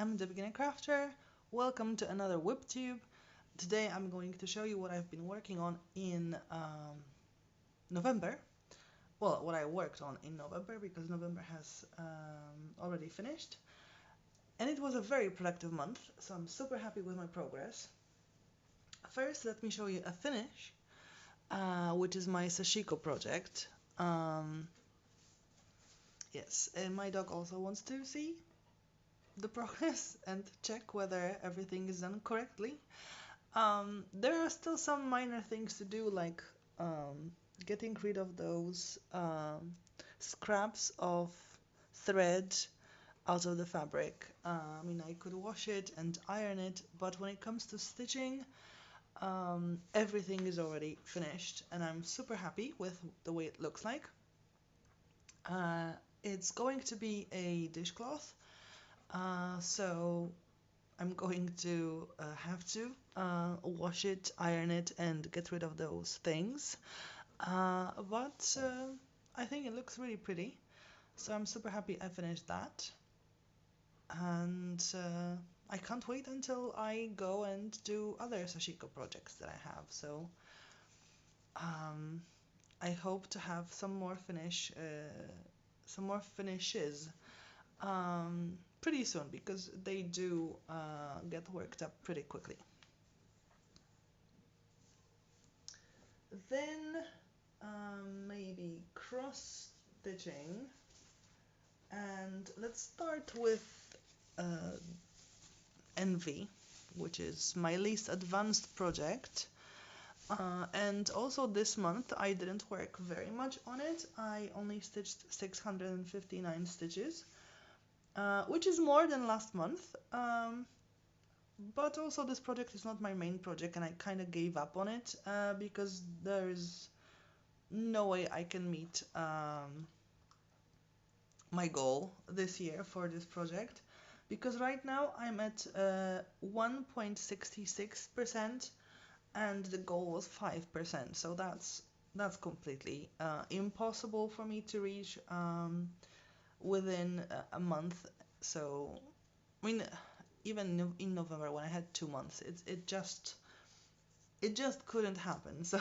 I'm the beginner crafter. Welcome to another WIpTube. Today I'm going to show you what I've been working on in November. Well, what I worked on in November because November has already finished. And it was a very productive month, so I'm super happy with my progress. First, let me show you a finish, which is my sashiko project. Yes, and my dog also wants to see the progress and check whether everything is done correctly. There are still some minor things to do, like getting rid of those scraps of thread out of the fabric. I mean, I could wash it and iron it, but when it comes to stitching, everything is already finished, and I'm super happy with the way it looks like. It's going to be a dishcloth, so I'm going to have to wash it, iron it, and get rid of those things. But I think it looks really pretty, so I'm super happy I finished that. And I can't wait until I go and do other sashiko projects that I have. So I hope to have some more finishes pretty soon, because they do get worked up pretty quickly. Then maybe cross stitching, and let's start with Envy, which is my least advanced project. And also this month I didn't work very much on it. I only stitched 659 stitches, which is more than last month. But also this project is not my main project, and I kind of gave up on it because there is no way I can meet my goal this year for this project, because right now I'm at 1.66% and the goal was 5%, so that's completely impossible for me to reach within a month. So I mean, even in November when I had 2 months, it just couldn't happen. So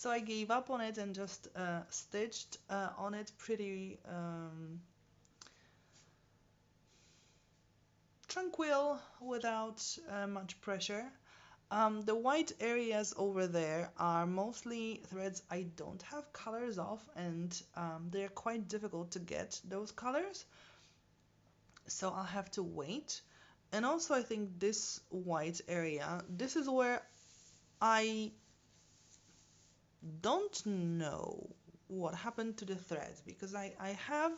I gave up on it and just stitched on it pretty tranquil, without much pressure. The white areas over there are mostly threads I don't have colors of, and they're quite difficult to get those colors, so I'll have to wait. And also I think this white area, this is where I don't know what happened to the threads, because I have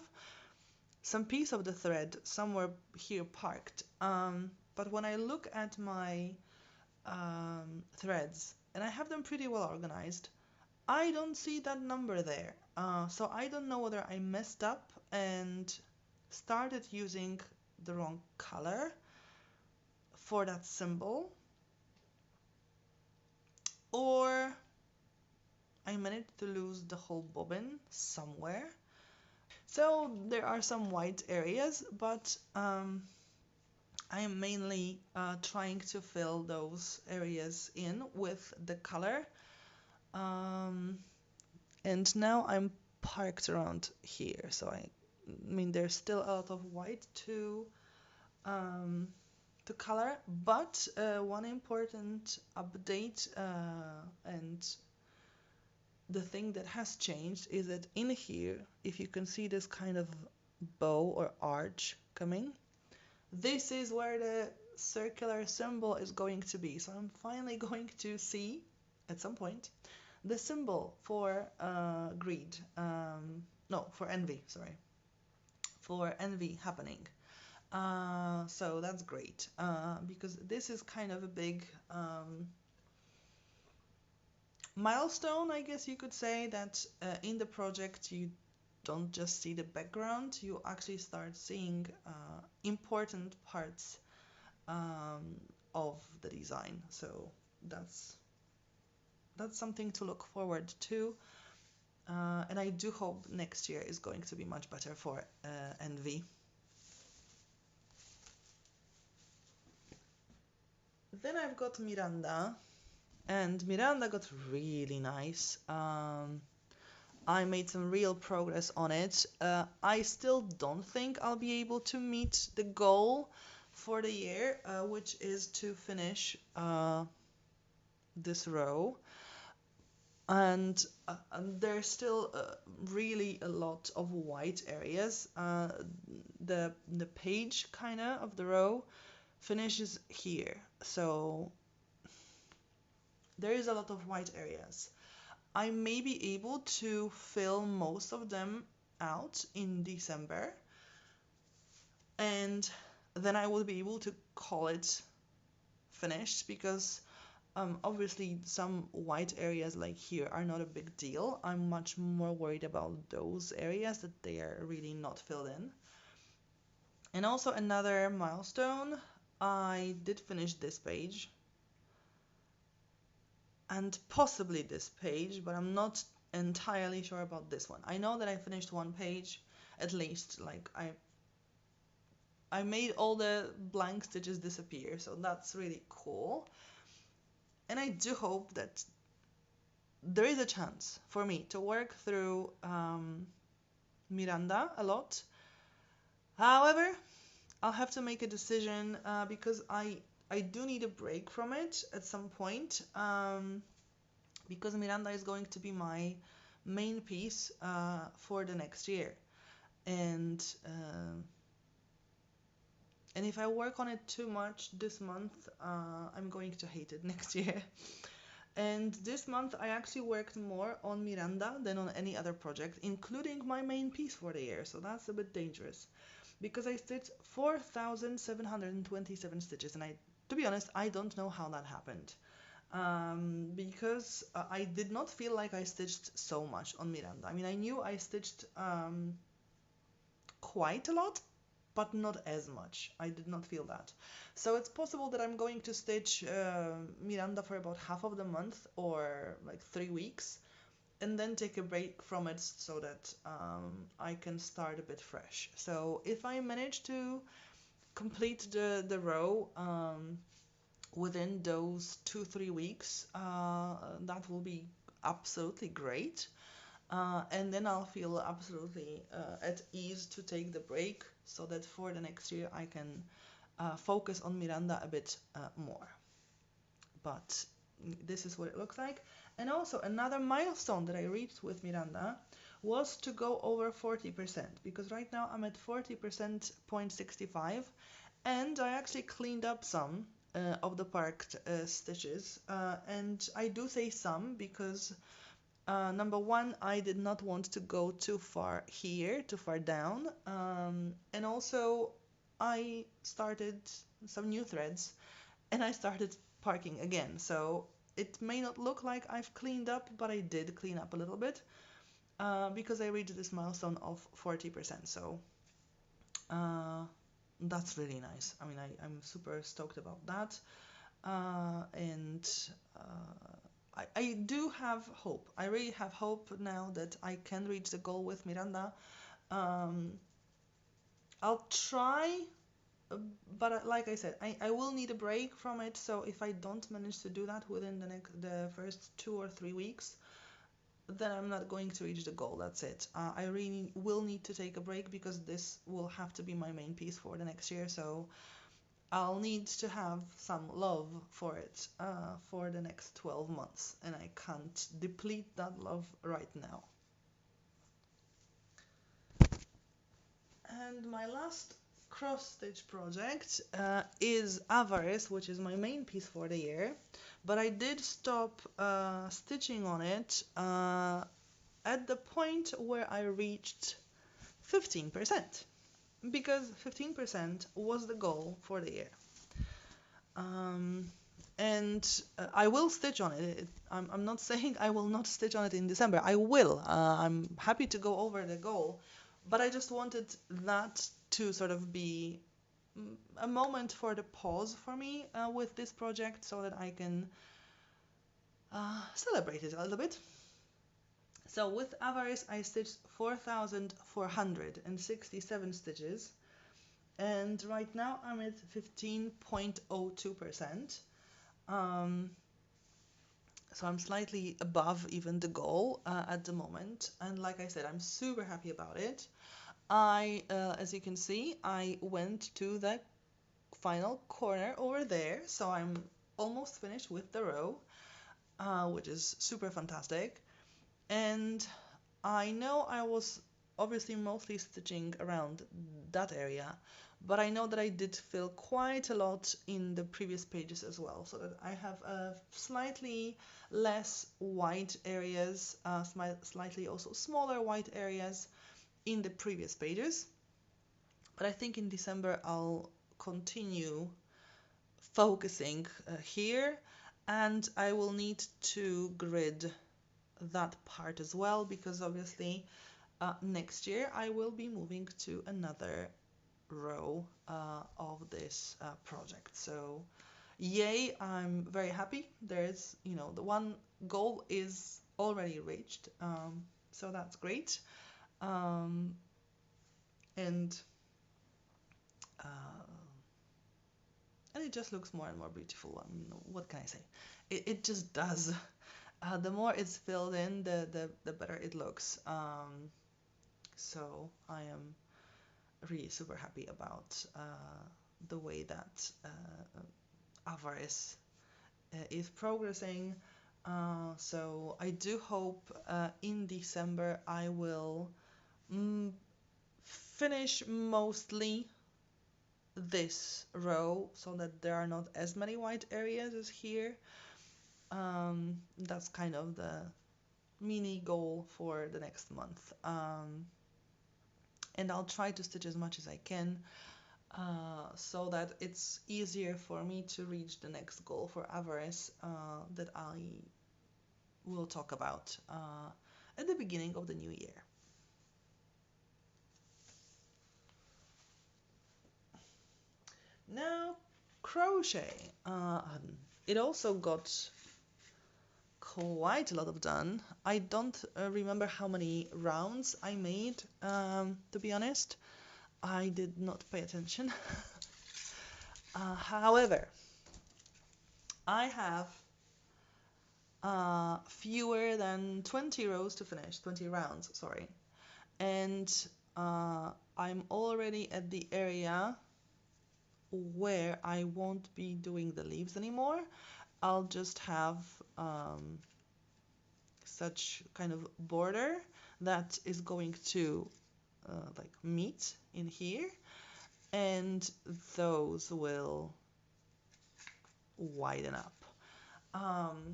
some piece of the thread somewhere here parked, but when I look at my threads, and I have them pretty well organized, I don't see that number there. So I don't know whether I messed up and started using the wrong color for that symbol, or I managed to lose the whole bobbin somewhere. So there are some white areas, but I am mainly trying to fill those areas in with the color. And now I'm parked around here, so I mean there's still a lot of white to color, but one important update and the thing that has changed is that in here, if you can see this kind of bow or arch coming, this is where the circular symbol is going to be. So I'm finally going to see at some point the symbol for greed, no, for envy, sorry, for envy happening. So that's great, because this is kind of a big milestone, I guess you could say, that in the project you don't just see the background, you actually start seeing important parts of the design. So that's something to look forward to, and I do hope next year is going to be much better for Envy. Then I've got Miranda, and Miranda got really nice. I made some real progress on it. I still don't think I'll be able to meet the goal for the year, which is to finish this row. And there's still really a lot of white areas. The page kind of the row finishes here, so there is a lot of white areas. I may be able to fill most of them out in December, and then I will be able to call it finished, because obviously some white areas like here are not a big deal. I'm much more worried about those areas that they are really not filled in. And also another milestone, I did finish this page and possibly this page, but I'm not entirely sure about this one. I know that I finished one page at least, like I made all the blank stitches disappear, so that's really cool. And I do hope that there is a chance for me to work through Miranda a lot. However, I'll have to make a decision because I do need a break from it at some point, because Miranda is going to be my main piece for the next year. And if I work on it too much this month, I'm going to hate it next year. And this month I actually worked more on Miranda than on any other project, including my main piece for the year. So that's a bit dangerous, because I stitched 4,727 stitches, and to be honest, I don't know how that happened. Because I did not feel like I stitched so much on Miranda. I mean, I knew I stitched quite a lot, but not as much. I did not feel that. So it's possible that I'm going to stitch Miranda for about half of the month, or like 3 weeks, and then take a break from it so that I can start a bit fresh. So if I manage to complete the row within those 2-3 weeks, that will be absolutely great. And then I'll feel absolutely at ease to take the break, so that for the next year I can focus on Miranda a bit more. But this is what it looks like. And also another milestone that I reached with Miranda was to go over 40%, because right now I'm at 40.65, and I actually cleaned up some of the parked stitches. And I do say some because number one, I did not want to go too far here, too far down, and also I started some new threads, and I started parking again. So it may not look like I've cleaned up, but I did clean up a little bit because I reached this milestone of 40%. So that's really nice. I mean, I'm super stoked about that. And I do have hope. I really have hope now that I can reach the goal with Miranda. I'll try, but like I said, I will need a break from it. So if I don't manage to do that within the first 2 or 3 weeks, then I'm not going to reach the goal. That's it. I really will need to take a break, because this will have to be my main piece for the next year. So I'll need to have some love for it for the next 12 months, and I can't deplete that love right now. And my last cross-stitch project is Avarice, which is my main piece for the year, but I did stop stitching on it at the point where I reached 15%, because 15% was the goal for the year. And I will stitch on it. I'm not saying I will not stitch on it in December. I will. I'm happy to go over the goal, but I just wanted that to sort of be a moment for the pause for me with this project, so that I can celebrate it a little bit. So with Avarice, I stitched 4,467 stitches, and right now I'm at 15.02%. Um, so I'm slightly above even the goal at the moment. And like I said, I'm super happy about it. As you can see, I went to the final corner over there. So I'm almost finished with the row, which is super fantastic. And I know I was obviously mostly stitching around that area, but I know that I did fill quite a lot in the previous pages as well, so that I have slightly less white areas, slightly also smaller white areas in the previous pages. But I think in December I'll continue focusing here, and I will need to grid that part as well, because obviously next year I will be moving to another row of this project. So yay, I'm very happy. There's, the one goal is already reached. So that's great. Um, and uh, and it just looks more and more beautiful. I mean, what can I say? It just does. The more it's filled in, the better it looks. So I am really super happy about the way that Avarice is progressing. So I do hope in December I will mm, finish mostly this row so that there are not as many white areas as here. That's kind of the mini goal for the next month. And I'll try to stitch as much as I can so that it's easier for me to reach the next goal for Avarice that I will talk about at the beginning of the new year. Now, crochet. It also got quite a lot of done. I don't remember how many rounds I made, to be honest. I did not pay attention. However, I have fewer than 20 rows to finish, 20 rounds, sorry. And I'm already at the area where I won't be doing the leaves anymore. I'll just have such kind of border that is going to like meet in here, and those will widen up. Um,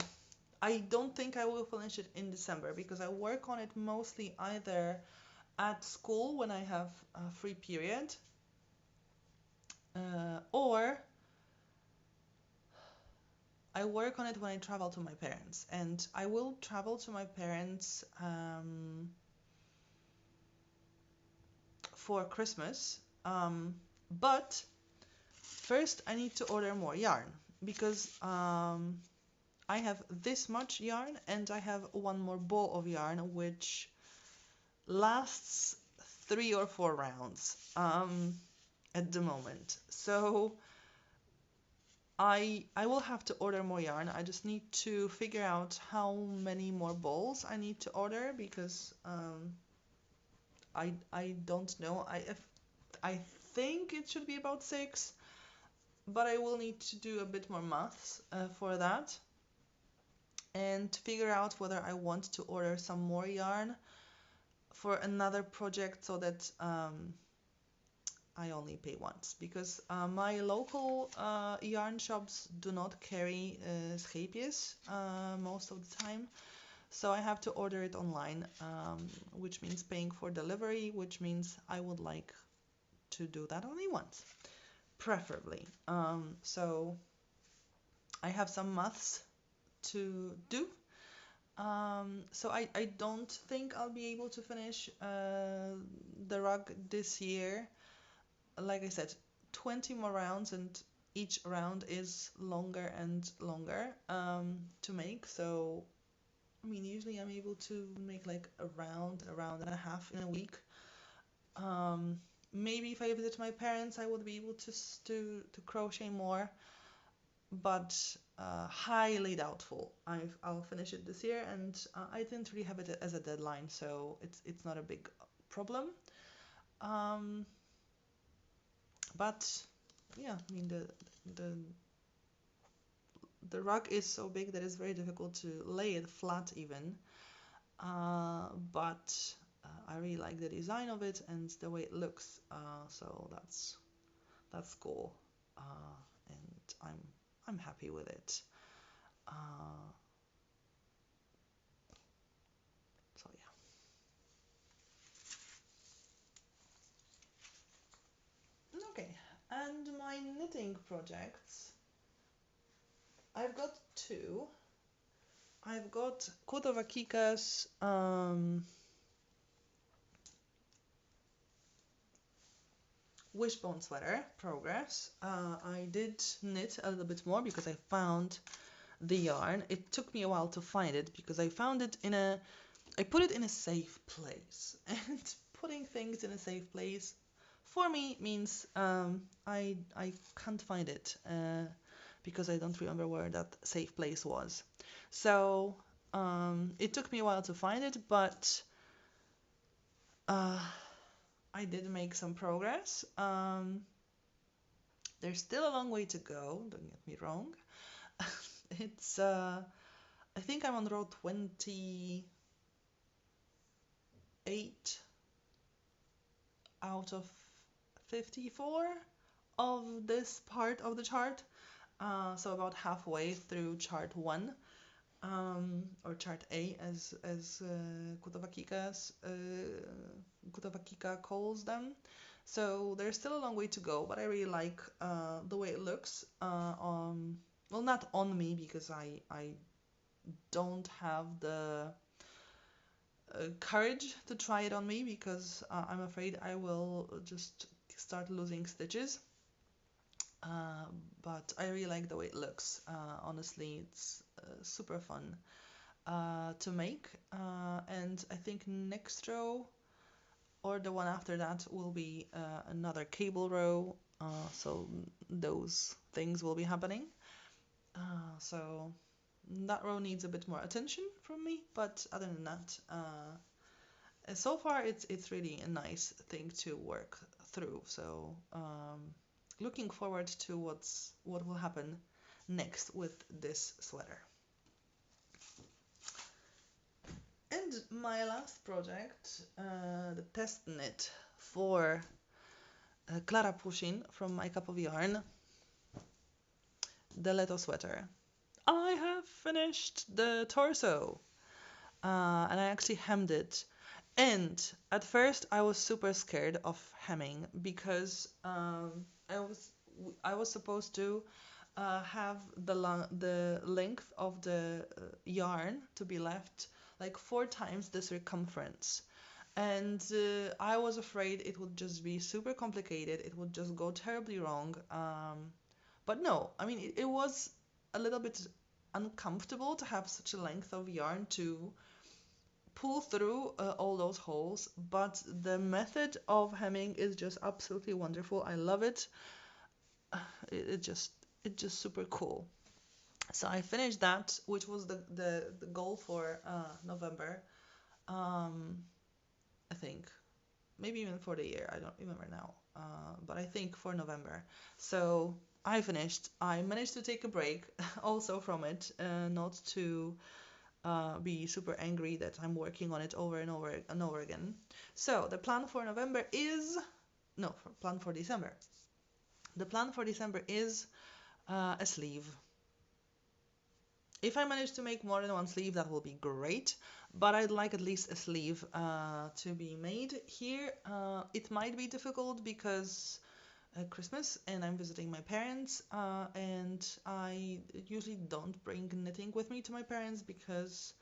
I don't think I will finish it in December because I work on it mostly either at school when I have a free period, or I work on it when I travel to my parents. And I will travel to my parents for Christmas. But first I need to order more yarn because I have this much yarn and I have one more ball of yarn which lasts 3 or 4 rounds at the moment. So I will have to order more yarn. I just need to figure out how many more balls I need to order because I don't know. I think it should be about 6, but I will need to do a bit more maths for that and to figure out whether I want to order some more yarn for another project so that I only pay once, because my local yarn shops do not carry scheepjes most of the time. So I have to order it online, which means paying for delivery, which means I would like to do that only once, preferably. So I have some maths to do. So I don't think I'll be able to finish the rug this year. Like I said, 20 more rounds, and each round is longer and longer to make. So I mean, usually I'm able to make like a round and a half in a week. Maybe if I visit my parents, I would be able to crochet more. but highly doubtful. I'll finish it this year, and I didn't really have it as a deadline, so it's not a big problem. Um, but yeah, I mean the the rug is so big that it's very difficult to lay it flat even. But I really like the design of it and the way it looks. So that's cool, and I'm happy with it. Uh, so yeah. Okay, and my knitting projects. I've got two. I've got Kutowakika's wishbone sweater progress. I did knit a little bit more because I found the yarn. It took me a while to find it because I found it I put it in a safe place. And putting things in a safe place for me means I can't find it because I don't remember where that safe place was. So it took me a while to find it, but uh, I did make some progress. There's still a long way to go, don't get me wrong. It's I think I'm on row 28 out of 54 of this part of the chart. So about halfway through chart 1, or chart A as Kutowakika calls them. So there's still a long way to go, but I really like the way it looks. Well, not on me because I don't have the courage to try it on me because I'm afraid I will just start losing stitches. Uh, but I really like the way it looks. Honestly, it's super fun to make. And I think next row or the one after that will be another cable row. So those things will be happening. So that row needs a bit more attention from me, but other than that, so far it's really a nice thing to work through. So looking forward to what will happen next with this sweater. And my last project, the test knit for Clara Pushin from My Cup of Yarn, the Leto sweater. I have finished the torso, and I actually hemmed it. And at first, I was super scared of hemming because I was supposed to have the length of the yarn to be left like 4 times the circumference. And I was afraid it would just be super complicated. It would just go terribly wrong. But no, I mean, it was a little bit uncomfortable to have such a length of yarn to pull through all those holes, but the method of hemming is just absolutely wonderful. I love it. It just it's just super cool. So I finished that, which was the goal for November. Um, I think maybe even for the year. I don't remember now. But I think for November. So I finished. I managed to take a break also from it, not to be super angry that I'm working on it over and over and over again. So the plan for November is no, plan for December. The plan for December is a sleeve. If I manage to make more than one sleeve, that will be great. But I'd like at least a sleeve to be made here. It might be difficult because Christmas and I'm visiting my parents, and I usually don't bring knitting with me to my parents because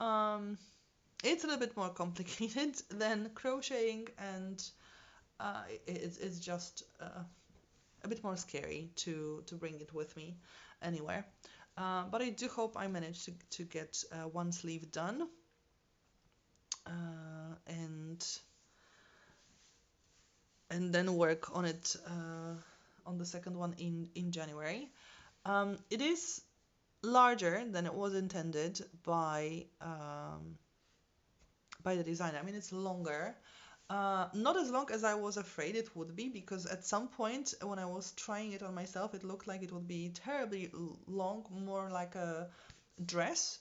it's a little bit more complicated than crocheting, and it's just a bit more scary to bring it with me anywhere. But I do hope I manage to get one sleeve done, and then work on it on the second one in January. It is larger than it was intended by the designer. I mean, it's longer. Not as long as I was afraid it would be, because at some point when I was trying it on myself, it looked like it would be terribly long, more like a dress.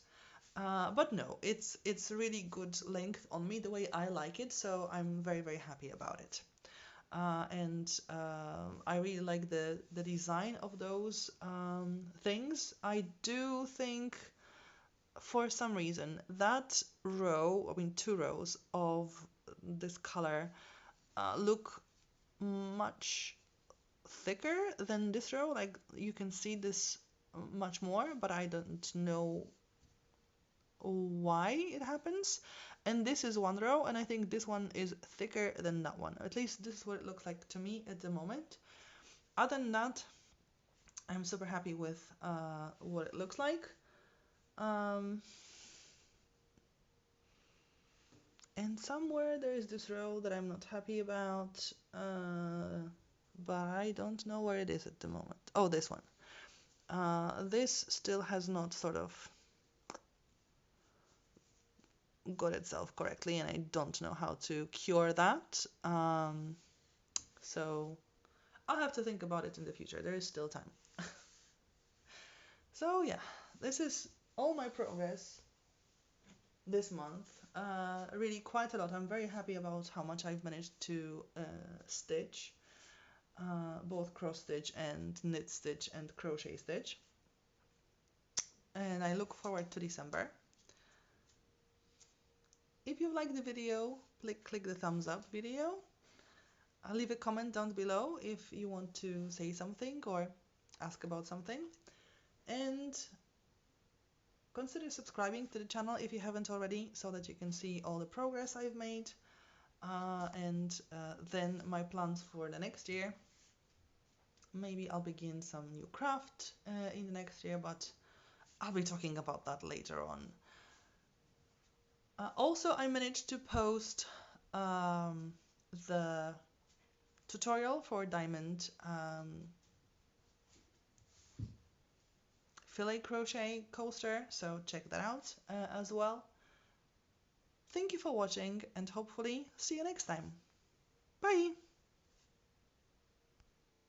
But no, it's really good length on me, the way I like it, so I'm very, very happy about it. And I really like the design of those things. I do think for some reason that row, I mean 2 rows of this color look much thicker than this row. Like you can see this much more, but I don't know why it happens. And this is 1 row, and I think this one is thicker than that one. At least this is what it looks like to me at the moment. Other than that, I'm super happy with what it looks like. And somewhere there is this row that I'm not happy about, but I don't know where it is at the moment. Oh, this one. This still has not sort of got itself correctly, and I don't know how to cure that. So I'll have to think about it in the future. There is still time. So yeah, this is all my progress this month. Really quite a lot. I'm very happy about how much I've managed to stitch, both cross stitch and knit stitch and crochet stitch. And I look forward to December. If you like the video, click the thumbs up video. I'll leave a comment down below if you want to say something or ask about something. And consider subscribing to the channel if you haven't already, so that you can see all the progress I've made. And then my plans for the next year. Maybe I'll begin some new craft in the next year, but I'll be talking about that later on. Also, I managed to post the tutorial for diamond filet crochet coaster, so check that out as well. Thank you for watching, and hopefully see you next time. Bye!